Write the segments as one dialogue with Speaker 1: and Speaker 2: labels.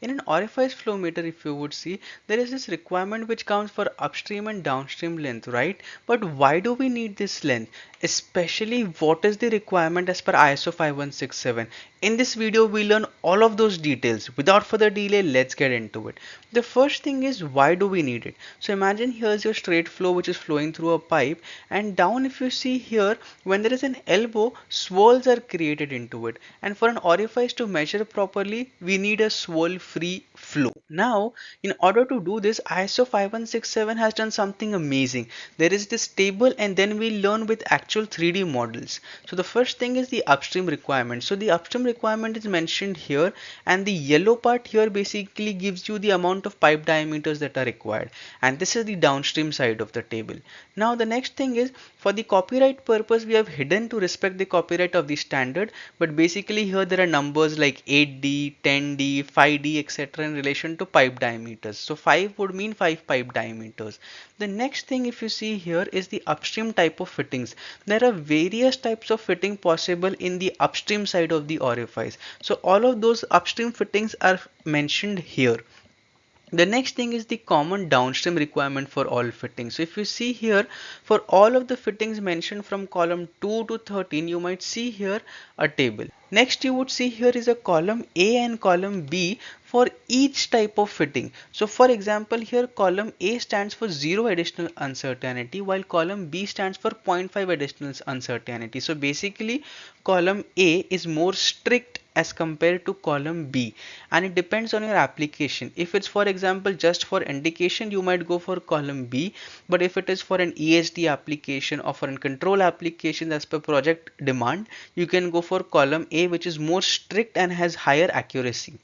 Speaker 1: In an Orifice flow meter, if you would see, there is this requirement which comes for upstream and downstream length, right? But why do we need this length? Especially what is the requirement as per ISO 5167? In this video, we learn all of those details. Without further delay, let's get into it. The first thing is, why do we need it? So imagine here's your straight flow which is flowing through a pipe, and down if you see here, when there is an elbow, swirls are created into it, and for an orifice to measure properly, we need a swirl free flow. Now in order to do this, ISO 5167 has done something amazing. There is this table, and then we learn with actual 3D models. So the first thing is the upstream requirement. So the upstream requirement is mentioned here, and the yellow part here basically gives you the amount of pipe diameters that are required, and this is the downstream side of the table. Now the next thing is, for the copyright purpose, we have hidden to respect the copyright of the standard, but basically here there are numbers like 8D, 10D, 5D, etc. in relation to pipe diameters. So 5 would mean 5 pipe diameters. The next thing, if you see here, is the upstream type of fittings. There are various types of fitting possible in the upstream side of the orifice. So all of those upstream fittings are mentioned here. The next thing is the common downstream requirement for all fittings. So if you see here, for all of the fittings mentioned from column 2 to 13, you might see here a table. Next, you would see here is a column A and column B for each type of fitting. So for example, here column A stands for 0 additional uncertainty, while column B stands for 0.5 additional uncertainty. So basically column A is more strict as compared to column B, and it depends on your application. If it's for example just for indication, you might go for column B, but if it is for an ESD application or for a control application as per project demand, you can go for column A, which is more strict and has higher accuracy.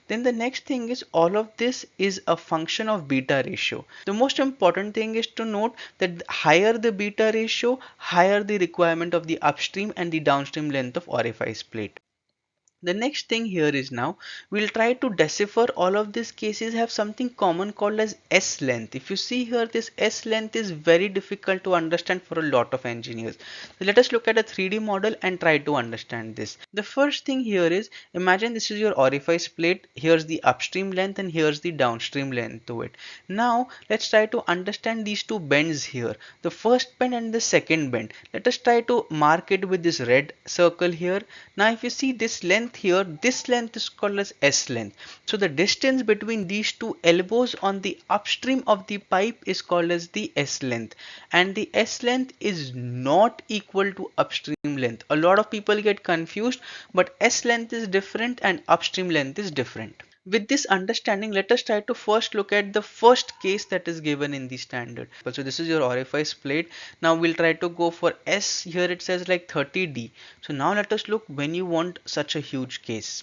Speaker 1: Then the next thing is, all of this is a function of beta ratio. The most important thing is to note that higher the beta ratio, higher the requirement of the upstream and the downstream length of orifice plate. The next thing here is, now we'll try to decipher all of these cases have something common called as S length. If you see here, this S length is very difficult to understand for a lot of engineers. So let us look at a 3D model and try to understand this. The first thing here is, imagine this is your orifice plate. Here's the upstream length and here's the downstream length to it. Now let's try to understand these two bends here, the first bend and the second bend. Let us try to mark it with this red circle here. Now if you see this length here, this length is called as S length. So the distance between these two elbows on the upstream of the pipe is called as the S length, and the S length is not equal to upstream length. A lot of people get confused, but S length is different and upstream length is different. With this understanding, let us try to first look at the first case that is given in the standard. So this is your orifice plate. Now we'll try to go for S. Here it says like 30D. So now let us look when you want such a huge case.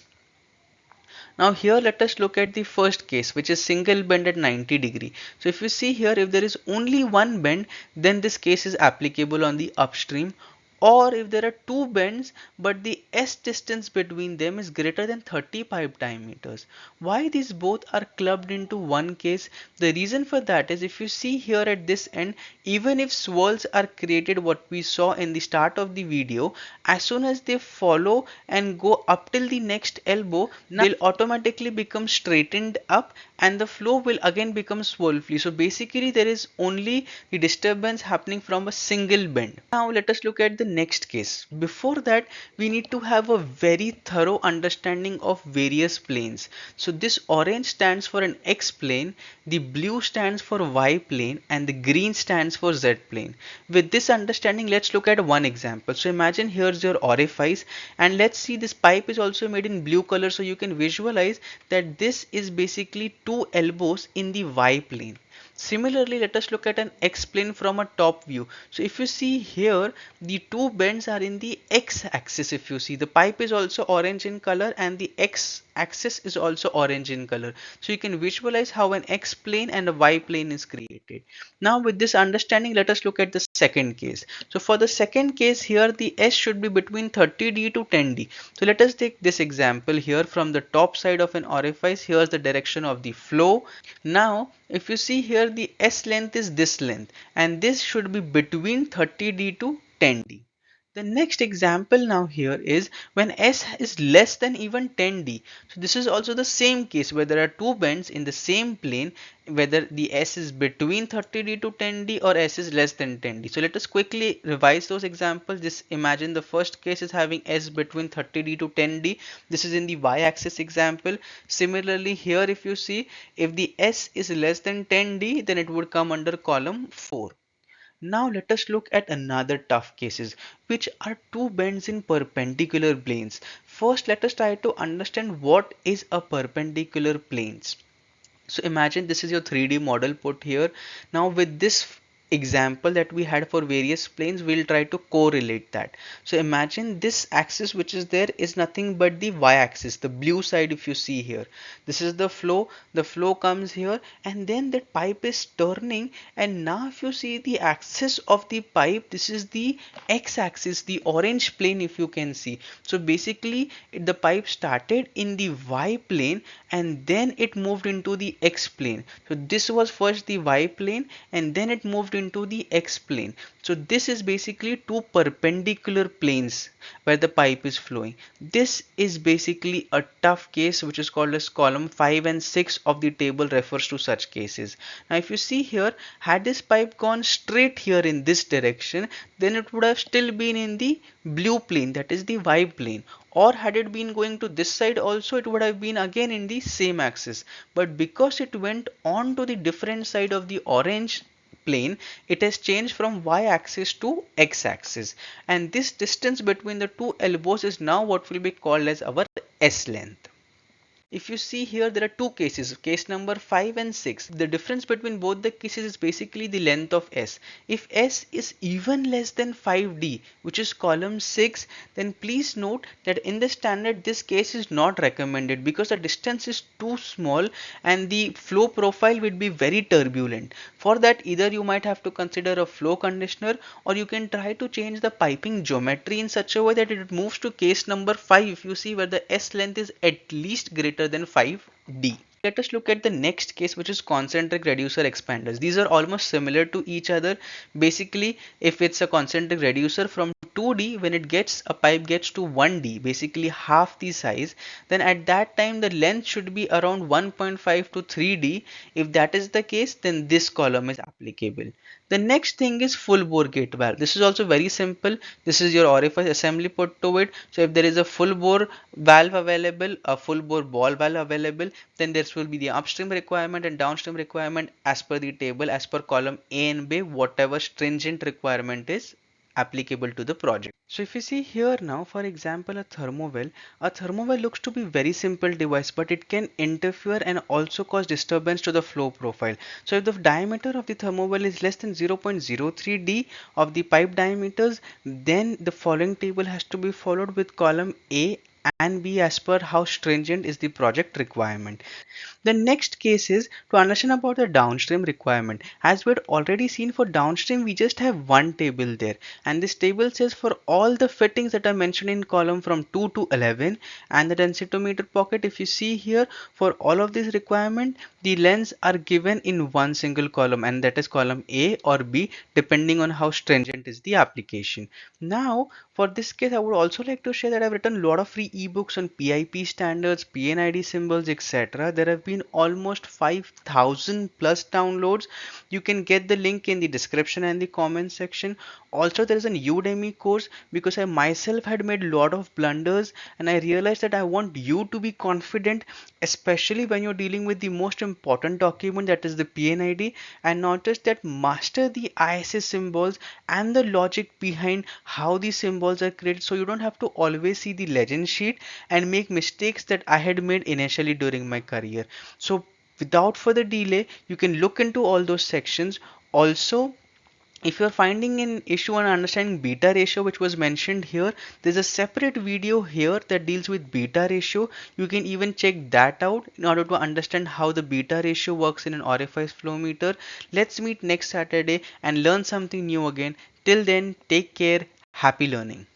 Speaker 1: Now here let us look at the first case, which is single bend at 90°. So if you see here, if there is only one bend, then this case is applicable on the upstream. Or if there are two bends but the S distance between them is greater than 30 pipe diameters. Why these both are clubbed into one case? The reason for that is, if you see here at this end, even if swirls are created, what we saw in the start of the video, as soon as they follow and go up till the next elbow, they'll automatically become straightened up and the flow will again become swirl free. So basically there is only the disturbance happening from a single bend. Now let us look at the next case. Before that, we need to have a very thorough understanding of various planes. So this orange stands for an X plane, the blue stands for Y plane, and the green stands for Z plane. With this understanding, let's look at one example. So imagine here's your orifice, and let's see this pipe is also made in blue color, so you can visualize that this is basically two elbows in the Y plane. Similarly, let us look at an X plane from a top view. So if you see here, the two bends are in the X axis. If you see, the pipe is also orange in color and the X axis is also orange in color. So you can visualize how an X plane and a Y plane is created. Now with this understanding, let us look at the second case. So for the second case here, the S should be between 30D to 10D. So let us take this example here. From the top side of an orifice, here's the direction of the flow. Now if you see here, the S length is this length, and this should be between 30D to 10D. The next example now here is when S is less than even 10D. So this is also the same case where there are two bends in the same plane, whether the S is between 30D to 10D or S is less than 10D. So let us quickly revise those examples. Just imagine the first case is having S between 30D to 10D. This is in the y-axis example. Similarly here, if you see, if the S is less than 10D, then it would come under column 4. Now let us look at another tough cases, which are two bends in perpendicular planes. First, let us try to understand what is a perpendicular planes. So imagine this is your 3D model put here. Now with this example that we had for various planes, we'll try to correlate that. So imagine this axis which is there is nothing but the y-axis, the blue side. If you see here, this is the flow comes here, and then that pipe is turning, and now if you see the axis of the pipe, this is the x-axis, the orange plane, if you can see. So basically the pipe started in the y plane and then it moved into the x plane. So this was first the y plane and then it moved into the x plane. So this is basically two perpendicular planes where the pipe is flowing. This is basically a tough case which is called as column 5 and 6 of the table refers to such cases. Now if you see here, had this pipe gone straight here in this direction, then it would have still been in the blue plane, that is the y plane. Or had it been going to this side also, it would have been again in the same axis. But because it went on to the different side of the orange plane, it has changed from y-axis to x-axis, and this distance between the two elbows is now what will be called as our S length. If you see here, there are two cases, case number 5 and 6. The difference between both the cases is basically the length of S. If S is even less than 5D, which is column 6, then please note that in the standard this case is not recommended because the distance is too small and the flow profile will be very turbulent. For that, either you might have to consider a flow conditioner, or you can try to change the piping geometry in such a way that it moves to case number 5. If you see where the S length is at least greater than 5D. Let us look at the next case, which is concentric reducer expanders. These are almost similar to each other. Basically, if it's a concentric reducer from 2D, when a pipe gets to 1D, basically half the size, then at that time the length should be around 1.5 to 3D. If that is the case, then this column is applicable. The next thing is full bore gate valve. This is also very simple. This is your orifice assembly put to it. So if there is a full bore valve available, a full bore ball valve available, then there will be the upstream requirement and downstream requirement as per the table, as per column A and B, whatever stringent requirement is applicable to the project. So if you see here now, for example, a thermowell looks to be very simple device, but it can interfere and also cause disturbance to the flow profile. So if the diameter of the thermowell is less than 0.03D of the pipe diameters, then the following table has to be followed with column A and B as per how stringent is the project requirement. The next case is to understand about the downstream requirement. As we had already seen, for downstream we just have one table there, and this table says for all the fittings that are mentioned in column from 2 to 11, and the densitometer pocket, if you see here, for all of these requirement the lengths are given in one single column, and that is column A or B depending on how stringent is the application. Now for this case, I would also like to share that I've written a lot of free ebooks on PIP standards, PNID symbols, etc. There have been almost 5,000 plus downloads. You can get the link in the description and the comment section. Also, there is an Udemy course because I myself had made a lot of blunders, and I realized that I want you to be confident, especially when you're dealing with the most important document, that is the PNID, and not just that, master the ISS symbols and the logic behind how these symbols are created, so you don't have to always see the legend sheet and make mistakes that I had made initially during my career. So without further delay, you can look into all those sections. Also, if you're finding an issue on understanding beta ratio, which was mentioned here, there's a separate video here that deals with beta ratio. You can even check that out in order to understand how the beta ratio works in an Orifice flow meter. Let's meet next Saturday and learn something new again. Till then, take care. Happy learning.